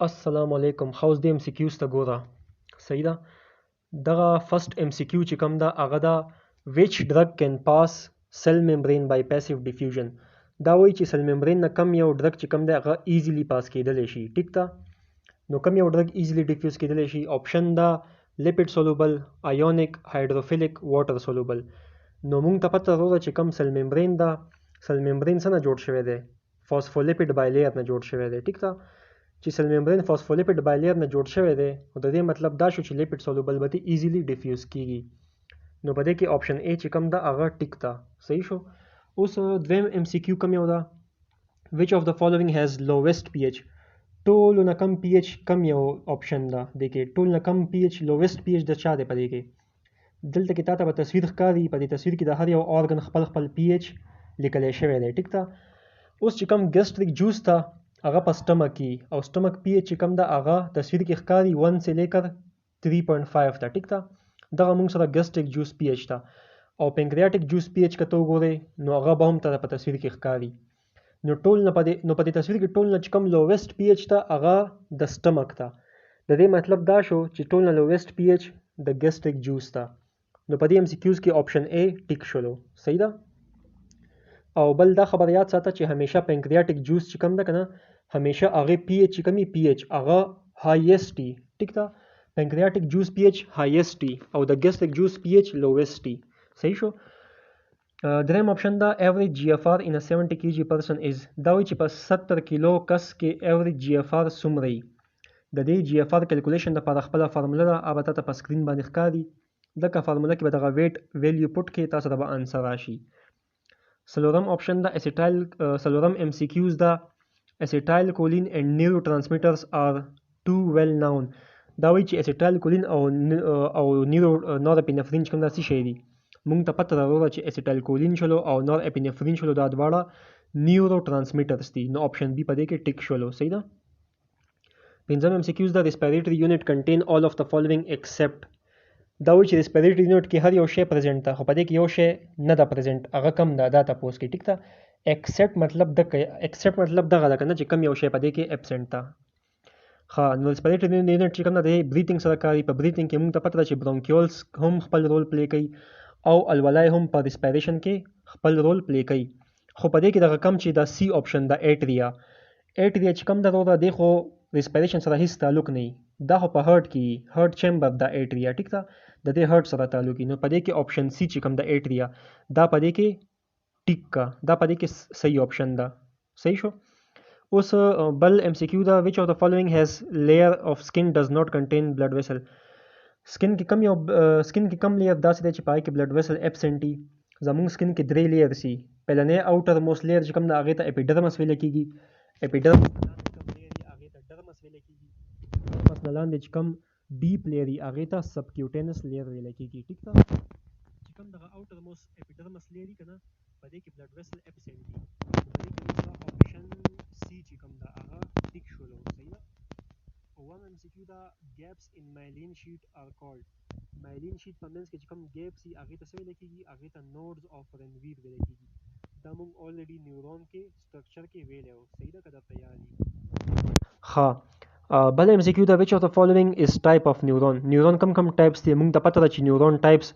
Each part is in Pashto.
السلام علیکم. حوس د MCQs ته ګوره. صحیح ده. دغه فرست MCQ چې کوم ده هغه ده which drug can pass cell membrane by passive diffusion. دا وایي چې سل ممبرین نه کم یو ډرګ چې کوم دی هغه ایزیلی پاس کېدلی شي. ټیک ده. نو کم یو ډرګ ایزیلی ډیفیوز کېدلی شي. آپشن ده لیپید سولوبل، آیونیک، هایدروفیلیک، واټر سولوبل. نو موږ ته پته ده چې کوم سل ممبرین ده، سل ممبرین څه نه جوړ شوی دی؟ فاسفولیپید بایلیر نه جوړ شوی دی. ټیک ده. چې سل ممبرین فاسفولیپید بایلیر نه جوړ شوی دی نو د دې مطلب دا شو چې لیپید سولوبل به ایزیلی ډیفیوز کیږي. نو په دې کې آپشن A چې کوم ده هغه ټیک ده. صحیح شو. اوس دویم MCQ کوم یو ده؟ which of the following has lowest pH. ټولو نه کم pH کم یو آپشن ده. دې کې ټول نه کم pH lowest pH د چا دی په دې کې؟ دلته کې تاته به تصویر ښکاري. په دې تصویر کې د هر یو ارګن خپل خپل pH لیکلی شوی دی. ټیک ده. اوس چې کوم ګیسټریک جوس ته هغه په سټمک کې او سټمک pH چې کوم ده هغه تصویر کې ښکاري 1 سے لیکر 3.5 ته. ټیک ده. دغه موږ سره ګیسټریک جوس pH ته او پنکریاټیک جوس pH که ته وګورئ نو هغه به هم ته په تصویر کې ښکاري. نو ټول نه په دې تصویر کې ټول نه چې کوم لوویسټ pH ته هغه د سټمک ته. د دې مطلب دا شو چې ټول نه لوویسټ pH د ګیسټریک جوس ته. نو په دې MCQs کې آپشن A ټیک شولو. صحیح ده. او بل دا خبر یاد ساته چې همیشه پنکریاټیک جوس چې کوم ده کنه همیشه هغه pH چې کمی pH هغه هایست ټي. ټیک ده. پنکریاټیک جوس pH هایست ټي او د ګیسټریک جوس pH لوویسټ ټي. صحیح شو. دریم آپشن دا ایوریج GFR in a 70 kg person is. دا وایي چې په 70 کیلو کس کې ایوریج GFR څومره وي. د دې GFR کیلکولیشن لپاره خپله فارموله ده. هغه به تاته په سکرین باندې ښکاري. دغه فارموله کې به دغه ویټ ویلیو پټ کړې تاسو ته به انسر راشي. څلورم آپشن دا اسیټایل. څلورم MCQs دا اسیټایل کولین اینڈ نیورو ټرانسمیټرز آر ټو ویل ناون. دا وایي چې اسیټایل کولین او نور اپینفرین چې کوم دا څه شی دي مونږ ته پته راوړه چې اسیټایل کولین شلو او نور اپینفرین شلو دا دواړه نیورو ټرانسمیټرز دي. نو آپشن B په دې کې ټیک شلو. صحیح ده. پنځم MCQs دا ریسپیریټري یونټ کنټین all of the following except. دا وایي چې ریسپیریټري یونټ کې هر یو شی پرزنټ ده خو په دې کې یو شی نه ده پرزنټ. هغه کم ده دا تپوس کې. ټیک ده. ایکسپټ مطلب دغه ده کنه چې کم یو شی په دې کې اپسنټ ده. ها نو ریسپیریټري یونټ چې کوم ده د بریثینګ سره کاري. په بریثینګ کې موږ ته پته ده چې برونکیولز هم خپل رول پلی کوي او الولای هم په ریسپیریشن کې خپل رول پلی کوي. خو په دې کې دغه کم چې دا C آپشن ده ایټریا چې کوم ده د خو ریسپیریشن سره هیڅ تعلق نه. دا خو په هارت کې هارت چیمبر دا ایټریا. ټیک ده. د دې هارت سره تعلق نو په دې کې آپشن C چې کوم ده ایټریا دا په دې کې ټیک کا. دا په دې کې صحیح آپشن ده. صحیح شو. اوس بل MCQ دا which of the following has layer of skin does not contain blood vessel. سکن کې کم لیر داسې دی چې پای کې بلډ ویسل اپسنټ وي. زموږ سکن کې 3 لیر سي. پهلنی اوټر موست لیر چې کوم ده هغې ته اپیډرمس ویلی کېږي. اپیډرمس نه لاندې کوم لیر وي هغې ته ډرمس ویلی کېږي. ډرمس نه لاندې چې کوم ډیپ لیر وي هغې ته سبکیوټینس لیر ویلی کېږي. ټیک ده. چې کوم دغه اوټر موست اپیډرمس لیر وي که نه په دې کې بلډ ویسل اپسنټ وي. په دې کې آپشن C چې کوم ده هغه ټیک شولو. صحیح ده. one MCQ دا gaps in myelin sheet are called. myelin sheet په منځ کې چې کوم gaps وي هغې ته څه ویلی کېږي؟ هغې ته nodes of Ranvier ویلی کېږي. دا موږ already نیورون کې سټرکچر کې ویلی وو. صحیح ده که درته یاد وي. ښه. بل MCQ دا which of the following is type of neuron. نیورون کم ټایپس دي. موږ ته پته ده چې نیورون ټایپس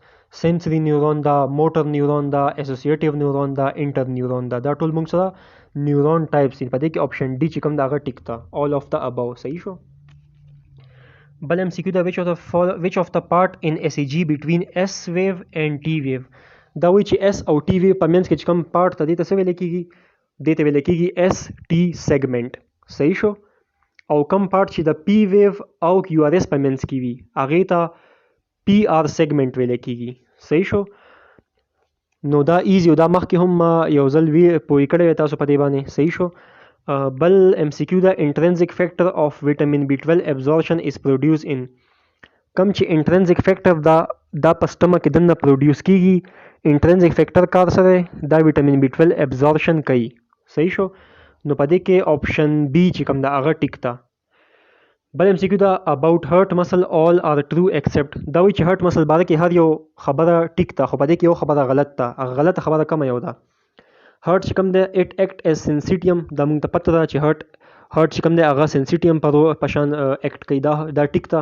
سنسري نیورون دا، موټر نیورون دا، اسوسیټیو نیورون دا، انټر نیورون دا. دا ټول موږ سره نیورون ټایپس دي. په دې کې آپشن D چې کوم دا هغه ټیک ده. all of the above. صحیح شو. بل MCQ دا which of the part in ECG between S wave and T wave. دا وایي چې S او T wave په منځ کې چې کوم پارت ته دې ته څه ویلی کېږي؟ دې ته ویلی کېږي ST سیګمنټ. صحیح شو. او کم پارت چې د P wave او QRS په منځ کې وي هغې ته PR سیګمنټ ویلی کېږي. صحیح شو. نو دا ایزي او دا مخکې هم یو ځل پوهې کړی وی تاسو په دې باندې. صحیح شو. بل MCQ دا intrinsic factor of vitamin B12 absorption is produced in. کم چې intrinsic factor دا په سټمک کې دننه پروډیوس کیږي. intrinsic factor کار سره دا ویټامین B12 absorption کوي. صحیح شو. نو په دې کې آپشن B چې کوم دا هغه ټیک ده. بل MCQ دا about heart muscle all are true except. دا وایي چې heart muscle باره کې هر یو خبره ټیک ده خو په دې کې یو خبره غلط ده. هغه غلطه خبره کومه یو ده؟ هارت چې کوم دی اټ ایکټ ایز سینسیټیم. دا موږ ته پته ده چې هارت هارت چې کوم دی هغه سنسیټي هم په شان اکټ کوي دا ټیک ته.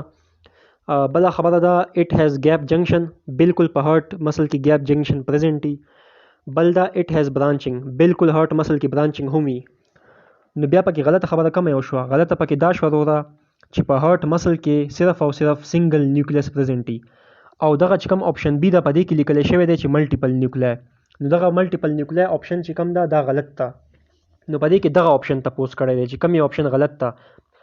بله خبره ده اټ هیز ګیپ جنکشن، بالکل په هارت مسل کې ګیپ جنکشن پریزنټ وي. بل دا اټ هیز برانچنګ، بالکل هارت مسل کې برانچنګ هم وي. نو بیا پکې غلطه خبره کومه یو شوه، غلطه پکې دا شوه وروره چې په هارت مسل کې صرف او صرف سنگل نیوکلیس پریزنټ وي، او دغه چې کوم آپشن بی ده په دې کې لیکل شوی دی چې ملټیپل نیوکلی. نو دغه ملټیپل نیوکلی آپشن چې کوم ده دا غلط ده. نو په دې کې دغه آپشن تپوس کړی دی چې کوم یو آپشن غلط ده،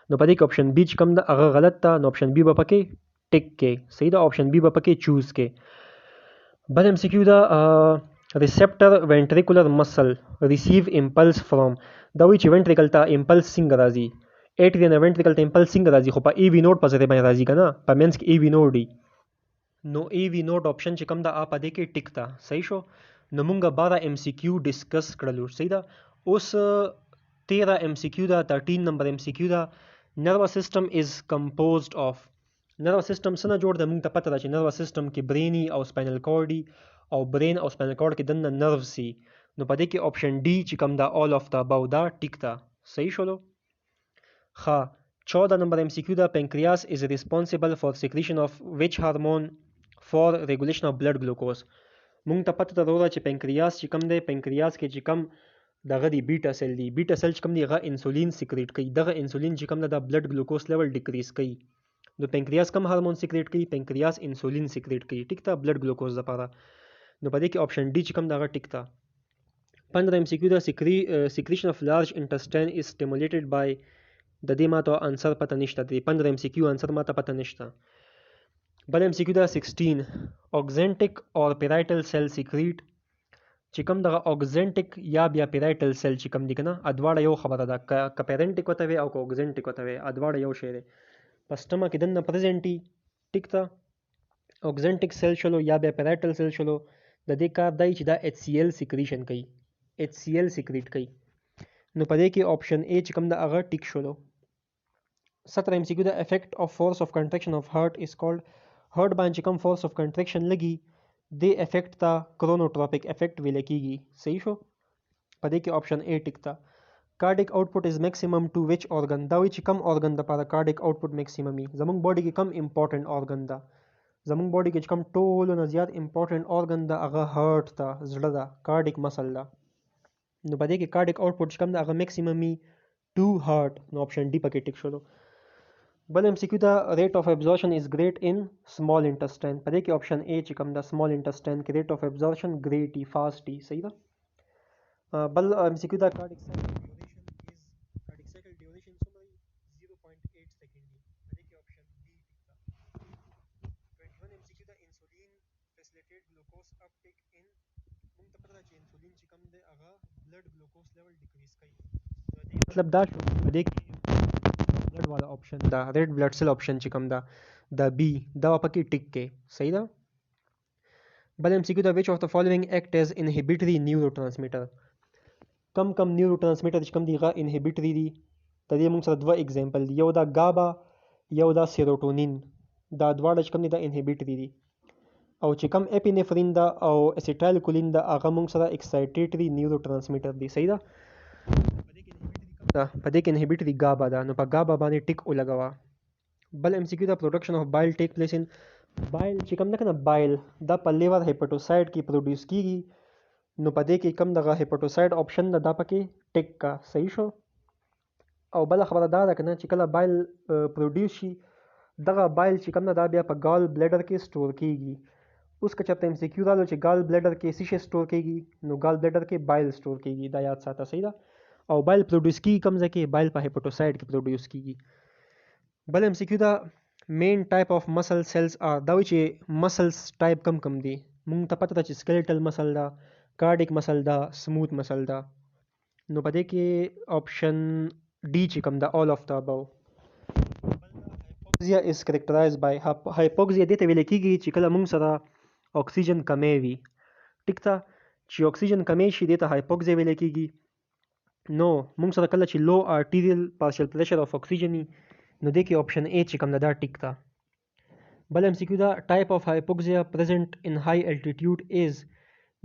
نو په دې کې آپشن بی چې کوم ده هغه غلط ده، نو آپشن بی به پکې ټیک کې صحیح ده، آپشن بی به پکې چوز کې. بل ام سی کیو ده ریسپټر وینټریکولر مسل ریسیو امپلس فرام، دا وایي چې وینټریکل ته امپلس څنګه راځي، ایټریان وینټریکل ته امپلس څنګه راځي، خو په ای وی نوډ په ځای باندې راځي که نه، په مینس کې ای وی نوډ وي. نو ای وی نوډ آپشن چې کوم ده په دې کې ټیک ده صحیح شو. نو مونږ 12 ام سی کیو ډسکس کړلو صحیح ده. اوس 13 ام سی کیو ده، 13 نمبر ام سی کیو ده. نروس سیسټم از کمپوزډ اف، نروس سیسټم څه نه جوړ ده، مونږ ته پته ده چې نروس سیسټم کې برینی او سپاینل کارډ او برین او سپاینل کارډ کې دننه نرو سي. نو په دې کې آپشن ډي چې کوم ده آل اف د اباو دا ټیک ده صحیح شولو. ښه 14 نمبر ام سی کیو ده پنکریاس از ریسپانسیبل فار سیکریشن اف وچ هارمون فار ریګولیشن اف بلډ ګلوکوز. مونږ ته پته ده وروره چې پنکریاس چې کوم دی، پنکریاس کې چې کوم دغه دی بیټا سیل دی، بیټا سیل چې کوم دی هغه انسولین سیکریټ کوي، دغه انسولین چې کوم ده د بلډ ګلوکوز لیول ډیکریز کوي. نو پنکریاس کوم هارمون سیکریټ کوي، پنکریاس انسولین سیکریټ کوي ټیک ته بلډ ګلوکوز لپاره. نو په دې کې آپشن ډي چې کوم ده هغه ټیک ده. 15 ام سی کیو ده سیکریشن اف لارج انټسټاین از سټیمولیټډ بای، د دې ماته انسر پته نشته، د 15 ام سی کیو انسر ماته پته نشته. بل ام سی کیو ده 16 اوګزنټیک اور پیرایټل سیل سیکریټ، چې کوم دغه اوګزنټیک یا بیا پیرایټل سیل چې کوم دي کنه ادواړه یو خبره ده، که پیرنټیک وته وي او که اوګزنټیک وته وي ادواړه یو شی دی. په سټمک کې دننه پریزنټي ټیک ته اوګزنټیک سیل شلو یا بیا پیرایټل سیل شلو، د دې کار دی چې دا ایچ سی ایل سیکریشن کوي، ایچ سی ایل سیکریټ کوي. نو په دې کې آپشن ا چې کوم ده هغه ټیک شلو. 17 ام سی کیو ده افیکټ اف فورس اف کنټریکشن اف هارت از کالډ، هارت باندې کوم فورس اف کنټریکشن لګي د افیکټ ته کرونوټروپیک افیکټ ویل کیږي صحیح شو. په دې کې آپشن ا ټیک ده. کارډیک آوټپوټ از میکسیمم ټو وچ اورګن، دا وایي چې کم اورګن دپاره کارډیک آوټپوټ میکسیمم وي، زموږ باډي کې کم امپورټنټ اورګن ده، زموږ باډي کې چې کوم ټولو نه زیات امپورټنټ اورګن ده هغه هارت ده، زړه ده، کارډیک مسل ده. نو په دې کې کارډیک آوټپوټ چې کوم ده هغه میکسیمم وي ټو هارت، نو آپشن ډي پکې ټیک شولو. بل ام سی کیو ده ریټ اف ابزورپشن از ګریټ ان سمال انټسټاین، په دې کې آپشن ا چې کوم ده سمال انټسټاین کې ریټ اف ابزورپشن ګریټ ای فاسټ ای صحیح ده. بل ام سی کیو ده کارډیک سایکل ډیوریشن څومره 0.8 سیکنډ دی، په دې کې آپشن بی ټیک ده. 21 ام سی کیو ده انسولین فیسیلیټیټ ګلوکوز اپټیک ان، موږ ته پته ده چې انسولین چې کوم دی هغه بلډ ګلوکوز لیول ډیکریز کوي، مطلب دا شو په دې کې بلډ والا آپشن دا ریډ بلډ سیل آپشن چې کوم دا د بی دا پکې ټیک کې صحیح ده. بل ام سی کیو دا وچ اف د فالوینګ ایکټ ایز انهبیټری نیورو ټرانسمیټر، کم نیورو ټرانسمیټر چې کوم دی هغه انهبیټری دي، د دې موږ سره دوه اگزامپل دي، یو دا گابا یو دا سیروټونین، دا دواړه چې کوم دي دا انهبیټری دي، او چې کوم اپینفرین دا او اسیټایل کولین دا هغه موږ سره ایکسایټیټری نیورو ټرانسمیټر دي صحیح ده. په دې کې انهبیټری گابا ده، نو په گابا باندې ټیک ولګوه. بل ام سی کیو دا پروډکشن اف بایل ټیک پلیس ان، بایل چې کوم ده کنه بایل دا په لیور هیپاټوسایډ کې پروډیوس کیږي، نو په دې کې کوم دغه هیپاټوسایډ آپشن ده دا پکې ټیک کا صحیح شو. او بل خبره دا ده کنه چې کله بایل پروډیوس شي دغه بایل چې کوم ده دا بیا په ګال بلیډر کې سٹور کیږي. اوس که چېرته ام سی کیو رالو چې ګال بلیډر کې څه شی سٹور کیږي، نو ګال بلیډر کې بایل سٹور کیږي، دا یاد ساته صحیح ده. او بایل پروډیوس کیږي کوم ځای کې، بایل په هیپاټوسایډ کې پروډیوس کیږي. بل ام سی کیو دا مین ټایپ اف مسل سیلز آر، دا وایي چې مسلز ټایپ کم دي، مونږ ته پته ده چې سکلیټل مسل ده، کارډیک مسل ده، سموث مسل ده، نو په دې کې آپشن ډي چې کوم ده آل اف د اباو. هایپوکسیا از کریکټرایزډ بای، هایپوکسیا دې ته ویل کیږي چې کله مونږ سره اکسیجن کمی وي ټیک ته، چې اکسیجن کمی شي دې ته هایپوکسیا ویل کیږي. نو مونږ سره کله چې لو آرټیریل پارشل پریشر اف اکسیجن نو دې کې آپشن ا چې کوم ده دا ټیک ده. بل ام سی کیو دا ټایپ اف هایپوکسیا پریزنٹ ان های الټیټیوډ از،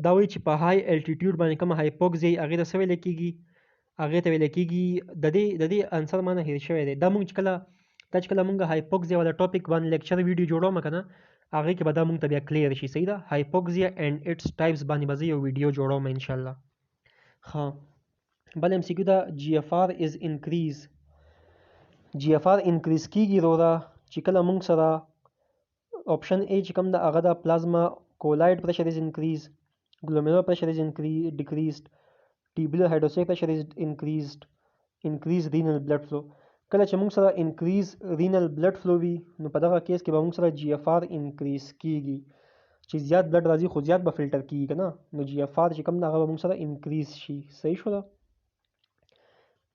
دا وایي چې په های الټیټیوډ باندې کوم هایپوکسیا هغې ته څه ویل کیږي، هغه ته ویل کېږي د دې انسر معنی هیر شوی دی. دا چې کله مونږ هایپوکسیا والا ټاپک باندې لیکچر ویډیو جوړوم که نه هغې کې به دا مونږ ته بیا کلیر شي. صحیح ده. هایپوکسیا اینډ اټس ټایپس باندې به زه یو ویډیو جوړوم انشاءالله. ها بل ام سی کیو دا جی اف آر از انکریز. جی اف آر انکریز کیږي وروره چې کله مونږ سره option A چې کوم ده هغه د پلازما کولایډ پریشر از انکریز، glomerular pressure is decreased, tubular hydrostatic pressure is increased, increased renal blood flow. کله چې موږ سره increase renal blood flow وي نو په دغه کیس کې به موږ سره جی اف آر انکریز کیږي چې زیات بلډ راځي خو زیات به فلټر کیږي که نه نو جی اف آر چې کوم ده هغه به موږ سره انکریز شي. صحیح شو ده.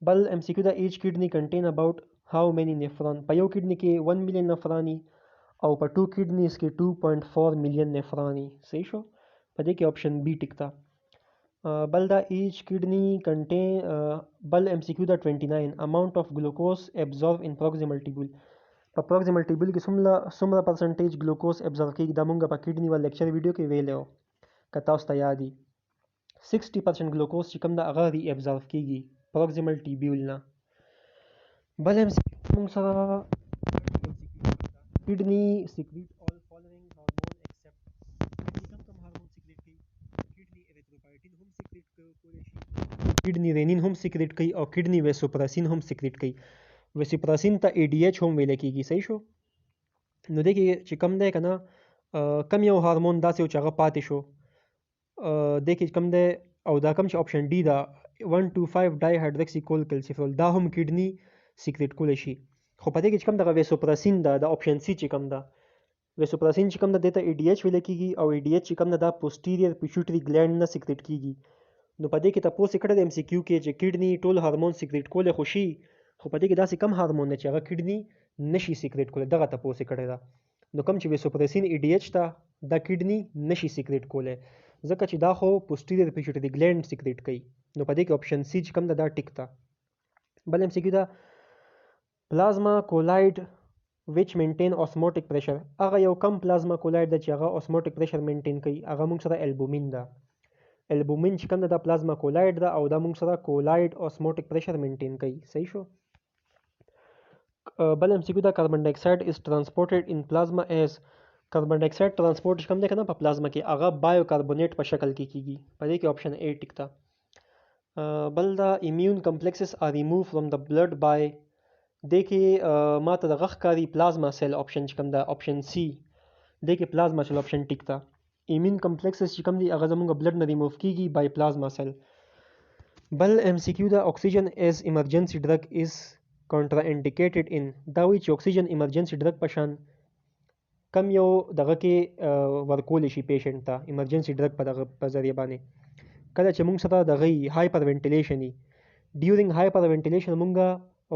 بل ام سی کیو د ایچ کډنی کنټین اباؤٹ هاو مینی نیفران. په یو کډنی کې 1 ملین نفرانی او په 2 کډنیز کې 2.4 ملین نفرانی. صحیح شو. په دې کې آپشن بی ټیک تا. بل دا ایچ کډنی کنټین بل ام سی کیو دا 29 اماونٹ اف ګلوکوز ابزورب ان پروکسیمل ټیبول. په پروکسیمل ټیبول کې څومره پرسنټیج ګلوکوز ابزورب کیږي دا مونږ په کډنی ول لیکچر ویډیو کې ویلو که تاسو ته یاد وي. 60% ګلوکوز چې کوم دا هغه ری ابزورب کیږي پروکسیمل ټیبول نه. بل ام سی مونږ سره کډنی سیکریټ all following hormone except کوم هورمون سیکریټ کوي. کډنی اریتروپایټین هم سیکریټ کولی شي، کډنی رینین هم سیکریټ کوي او کډنی ویسوپراسین هم سیکریټ کوي. ویسوپراسین ته ای ډی ایچ هم ویل کېږي. صحیح شو. نو دې کې چې کم دی که نه کم یو هارمون داسې و چې هغه پاتې شو دې کې کم دی او دا کم چې آپشن ډي ده 1,2,5 ډای هایډرکسي کول کلسیفرول دا هم کډنی سیکریټ کولی شي. خو په دې کې چې کم دغه ویسوپراسین ده د آپشن سی چې کم ده ویسوپراسین چې کم ده دې ته ای ډی ایچ ویل کېږي او ای ډی ایچ چې کم ده دا پوسټیریر پیچوټري ګلینډ نه سیکریټ کېږي. نو په دې کې تاسو یې کړی د ام سی کیو کې چې کډنی ټول هارمون سیکریټ کولی خو شي خو په دې کې داسې کم هارمون دی چې هغه کډنی نشي سیکریټ کولی. دغه تاسو یې کړی ده. نو کوم چې ویسوپراسین ای ډی ایچ ته دا کډنی نشي سیکریټ کولی ځکه چې دا خو پوسټیریر پیچوټري ګلینډ سیکریټ کوي. نو په دې کې آپشن سی چې کم ده دا ټیک ده. بل ام سی کیو ده پلازما کولایډ which maintain osmotic pressure. هغه یو کم پلازما کولایډ ده چې هغه osmotic pressure maintain کوي هغه موږ سره البومین ده. البومین چې کوم ده دا پلازما کولایډ ده او دا موږ سره کولایډ osmotic pressure maintain کوي. صحیح شو. بل ام سی کیو دا کاربن ډای اکساید is transported in plasma as کاربن ډای اکساید ترانسپورت چې کوم دی کنه په پلازما کې هغه بایو کاربونیټ په شکل کې کیږي. په دې کې آپشن ا ټیک ده. بل دا immune complexes are removed from the blood by دې کې ماته د غخ کاری پلازما سیل آپشن چې کوم ده آپشن سی دې کې پلازما سیل آپشن ټیک ده. immune complexes چې کوم دي هغه زموږ بلډ نه ریموف کیږي بای پلازما سیل. بل ام سی کیو دا oxygen as emergency drug is contraindicated in. دا وی چې oxygen emergency drug پشان کم یو دغه کې ورکول شي پیشنټ ته ایمرجنسي ډرګ په دغه په ذریعہ باندې کله چې موږ سره دغه هایپر وینټیلیشن وي ډیورینګ هایپر وینټیلیشن موږ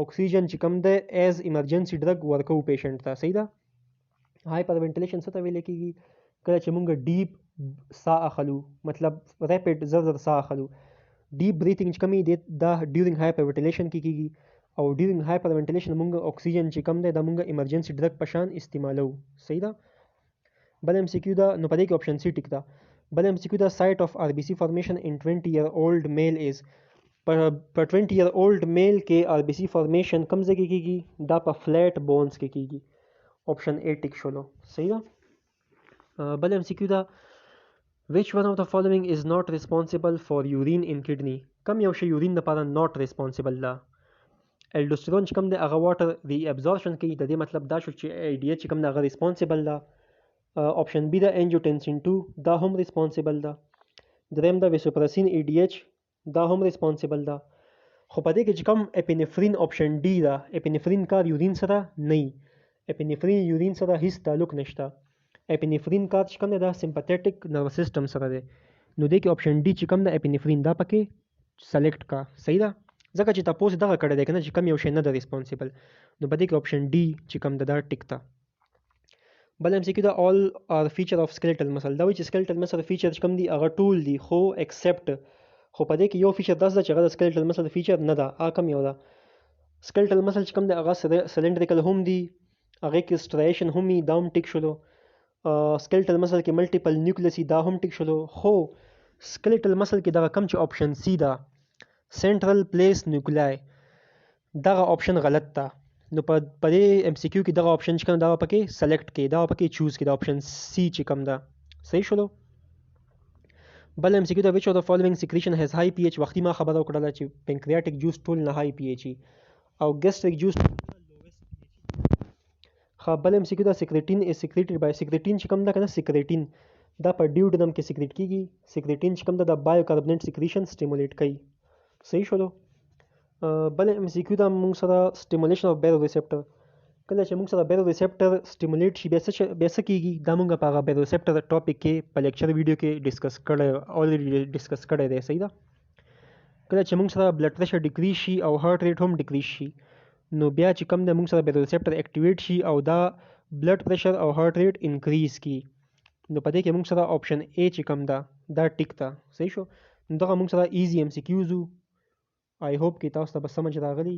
اکسیجن چې کم ده ایز ایمرجنسي ډرګ ورکو پیشنټ ته. صحیح ده. هایپر وینټیلیشن څه ته ویل کېږي کله چې موږ ډیپ ساه اخلو مطلب ریپډ زر ساه اخلو ډیپ بریثینګ چې کمی دا ډیورینګ هایپر وینټیلیشن کې کېږي او ډیورینګ هایپر وینټیلیشن موږ اکسیجن چې کم دی دا موږ ایمرجنسي ډرګ په شان استعمالو. صحیح ده. بل ام سی کیو دا نو په دې کې آپشن سی ټیک ده. بل ام سی کیو دا سایت اف آر بی سی فارمیشن ان 20-year-old میل از په 20-year-old میل کې آر بی سی فارمیشن کم ځای کې کېږي دا په فلیټ بونز کې کېږي. آپشن ا ټیک شولو. صحیح ده. بل ام سی کیو دا which one of the following is not responsible for urine in kidney. کم یو شی یورین لپاره not responsible ده. الډوسترون چې کوم دی هغه واټر ری ابزورپشن کوي د دې مطلب دا شو چې ای ډی ایچ چې کوم دی هغه ریسپانسیبل ده. آپشن بی ده انجیوټنسین 2 دا هم ریسپانسیبل ده. دریم ده ویسوپراسین ای ډی ایچ دا هم ریسپانسیبل ده. خو په دې کې چې کوم اپینفرین آپشن ډي ده اپینفرین کار یورین سره نه وي. اپینفرین یورین سره هیڅ تعلق نشته. اپینفرین کار چې کوم دی دا سمپاتیټک نروس سیستم سره دی. نو دې کې آپشن ډي چې کوم ده اپینفرین دا پکې سلیکټ کا. صحیح ده. ځکه چې تاسو دغه کړی دی کنه چې کم یو شی نه ده ریسپانسیبل نو په دې کې آپشن ډي چې کم ده دا ټیک ده. بل ام سی کیو دا all are feature of skeletal muscle. دا وایي چې skeletal muscle feature چې کم دي هغه ټول دي خو except خو په دې کې یو فیچر داس ده چې هغه د skeletal muscle feature نه ده. کم یو ده skeletal muscle چې کم دی هغه cylindrical هم دي هغه کې striation هم وي دا هم ټیک شلو. skeletal muscle کې multiple nucleus دا هم ټیک شلو. خو skeletal muscle کې دغه کم چې آپشن سی ده سنټرل پلیس نیوکلای دغه آپشن غلط ده. نو په دې ام سی کیو کې دغه آپشن چې کوم دا پکې سلیکټ کې دا پکې چوز کې دا آپشن سی چې کوم ده صحیح شولو. بل ام سی کیو دا وچ اف د فالوینګ سیکریشن هاز های پی ایچ وختي ما خبره وکړه چې پنکریاټک جوس ټول نه های پی ایچ او ګیسټریک جوس خا. بل ام سی کیو دا سیکریټین از سیکریټډ بای سیکریټین چې کوم دا کنه سیکریټین دا په ډیوډنم کې سیکریټ کیږي. سیکریټین چې کوم دا د بایوکاربونیټ سیکریشن سټیمولیټ کوي صحیح شولو. بل ام سی کیو دا موږ سره سټیمولیشن اف بیرو ریسپټر کله چې موږ سره بیرو ریسپټر سټیمولیټ شي بیا څه کیږي دا موږ په هغه بیرو ریسپټر ټاپک کې په لیکچر ویډیو کې ډیسکس کړی اولریډي ډیسکس کړی دی صحیح ده. کله چې موږ سره بلډ پریشر ډیکریز شي او هارت ریټ هم ډیکریز شي نو بیا چې کوم د موږ سره بیرو ریسپټر اکټیویټ شي او دا بلډ پریشر او هارت ریټ انکریز کی نو په دې کې موږ سره آپشن ا چې کوم دا ټیک ده صحیح شو. نو دغه موږ سره ایزی ام سی کیوز آی هوپ کې تاسو ته به سمجھ راغلی